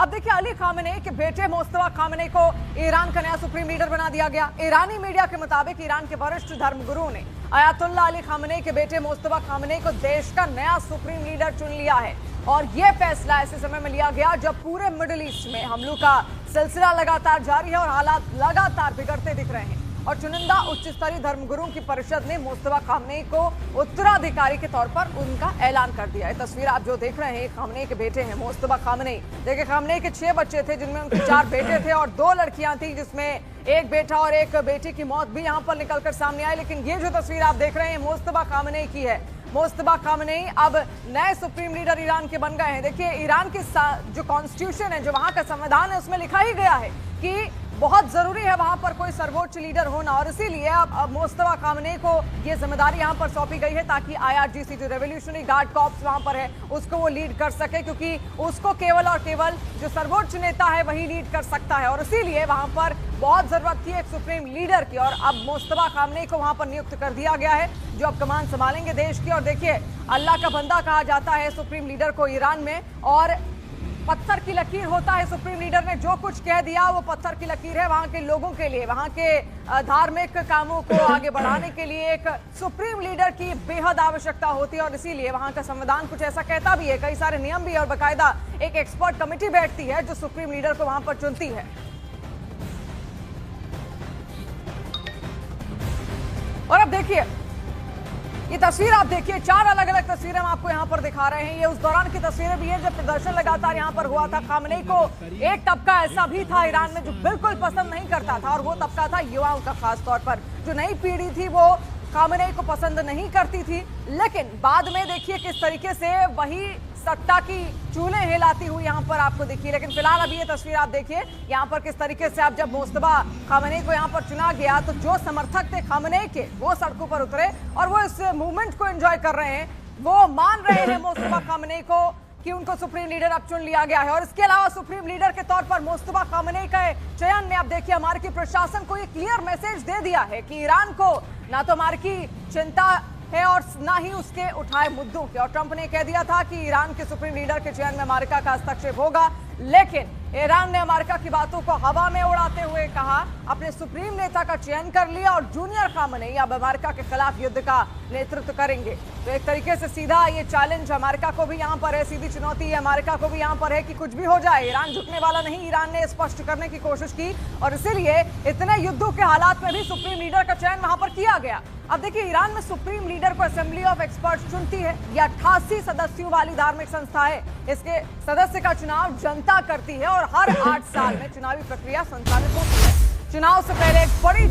अब देखिए, Ali Khamenei के बेटे मुस्तफा खामेनेई को ईरान का नया सुप्रीम लीडर बना दिया गया। ईरानी मीडिया के मुताबिक ईरान के वरिष्ठ धर्मगुरु ने अयातुल्ला अली खामेनेई के बेटे मुस्तफा खामेनेई को देश का नया सुप्रीम लीडर चुन लिया है। और यह फैसला ऐसे समय में लिया गया जब पूरे मिडिल ईस्ट में हमलों का सिलसिला लगातार जारी है और हालात लगातार बिगड़ते दिख रहे हैं। और चुनिंदा उच्च स्तरीय धर्मगुरुओं की परिषद ने मुस्तफा खामेनेई को उत्तराधिकारी के तौर पर उनका ऐलान कर दिया है। तस्वीर आप जो देख रहे हैं, खामेनेई के बेटे हैं मुस्तफा खामेनेई। देखिए, खामेनेई के 6 बच्चे थे, जिनमें उनके 4 बेटे थे और 2 लड़कियां थी, जिसमें एक बेटा और एक बेटी की मौत भी यहां पर निकलकर सामने आई। लेकिन ये जो तस्वीर आप देख रहे हैं मुस्तफा खामेनेई की है। मुस्तफा खामेनेई अब नए सुप्रीम लीडर ईरान के बन गए हैं। देखिए, ईरान की जो कॉन्स्टिट्यूशन है, जो वहां का संविधान है, उसमें लिखा ही गया है कि बहुत जरूरी है वहां पर कोई सर्वोच्च लीडर होना। और इसीलिए अब मुस्तफा खामेनेई को ये जिम्मेदारी यहां पर सौंपी गई है ताकि IRGC जो रेवोल्यूशनरी गार्ड कॉर्प्स वहां पर है उसको वो लीड कर सके, क्योंकि उसको केवल और केवल जो सर्वोच्च नेता है वही लीड कर सकता है। और इसीलिए वहां पर बहुत जरूरत थी एक सुप्रीम लीडर की, और अब मुस्तफा खामेनेई को वहां पर नियुक्त कर दिया गया है, जो अब कमान संभालेंगे देश की। और देखिए, अल्लाह का बंदा कहा जाता है सुप्रीम लीडर को ईरान में, और पत्थर की लकीर होता है। सुप्रीम लीडर ने जो कुछ कह दिया वो पत्थर की लकीर है वहां के लोगों के लिए। वहां के धार्मिक कामों को आगे बढ़ाने के लिए एक सुप्रीम लीडर की बेहद आवश्यकता होती है। और इसीलिए वहां का संविधान कुछ ऐसा कहता भी है, कई सारे नियम भी है, और बाकायदा एक एक्सपर्ट कमेटी बैठती है जो सुप्रीम लीडर को वहां पर चुनती है। और अब देखिए, ये तस्वीर आप देखिए, 4 अलग अलग तस्वीरें हम आपको यहां पर दिखा रहे हैं। ये उस दौरान की तस्वीरें भी है जब प्रदर्शन लगातार यहां पर हुआ था। खामेनेई को एक तबका ऐसा भी था ईरान में जो बिल्कुल पसंद नहीं करता था, और वो तबका था युवाओं का। खास तौर पर जो नई पीढ़ी थी वो खामेनेई को पसंद नहीं करती थी। लेकिन बाद में देखिए किस तरीके से वही सत्ता की चूल्हे हिलाती हुई यहां पर आपको दिखी। लेकिन फिलहाल अभी ये तस्वीर आप देखिए यहां पर किस तरीके से अब जब मुस्तफा खामेनेई को यहां पर चुना गया तो जो समर्थक थे खामेनेई के वो सड़कों पर उतरे और वो इस मूवमेंट को एंजॉय कर रहे हैं। वो मान रहे हैं मुस्तफा खामेनेई को कि उनको सुप्रीम लीडर अब चुन लिया गया है। और इसके अलावा सुप्रीम लीडर के तौर पर मुस्तफा खामेनेई का चयन ने अब देखिए अमेरिकी प्रशासन को ये क्लियर मैसेज दे दिया है कि ईरान को ना तो अमेरिकी चिंता है और ना ही उसके उठाए मुद्दों के। और ट्रंप ने कह दिया था कि ईरान के सुप्रीम लीडर के चयन में अमेरिका का हस्तक्षेप होगा, लेकिन ईरान ने अमेरिका की बातों को हवा में उड़ाते हुए कहा अपने सुप्रीम नेता का चयन कर लिया और जूनियर खामेनेई अब अमेरिका के खिलाफ युद्ध का नेतृत्व करेंगे। तो एक तरीके से सीधा ये चैलेंज अमेरिका को भी यहाँ पर है, सीधी चुनौती है अमेरिका को भी यहाँ पर है कि कुछ भी हो जाए ईरान झुकने वाला नहीं। ईरान ने स्पष्ट करने की कोशिश की और इसीलिए इतने युद्धों के हालात में भी सुप्रीम लीडर का चयन वहां पर किया गया। अब देखिए, ईरान में सुप्रीम लीडर को असेंबली ऑफ एक्सपर्ट्स चुनती है। यह 88 सदस्यों वाली धार्मिक संस्था है। इसके सदस्य का चुनाव जनता करती है और हर 8 साल में चुनावी प्रक्रिया संचालित होती है। चुनाव से पहले एक बड़ी